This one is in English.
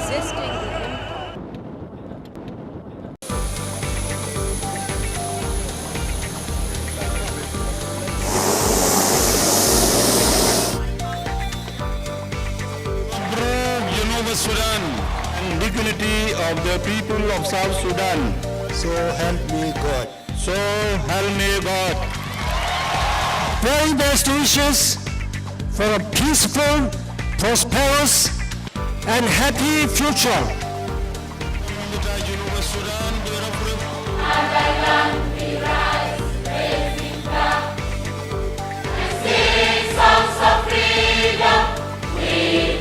resisting the Sudan and dignity of the people of South Sudan. So help me God. So help me God. Very best wishes for a peaceful, prosperous, and happy future. And thy land we rise, praising God, and sing songs of freedom. We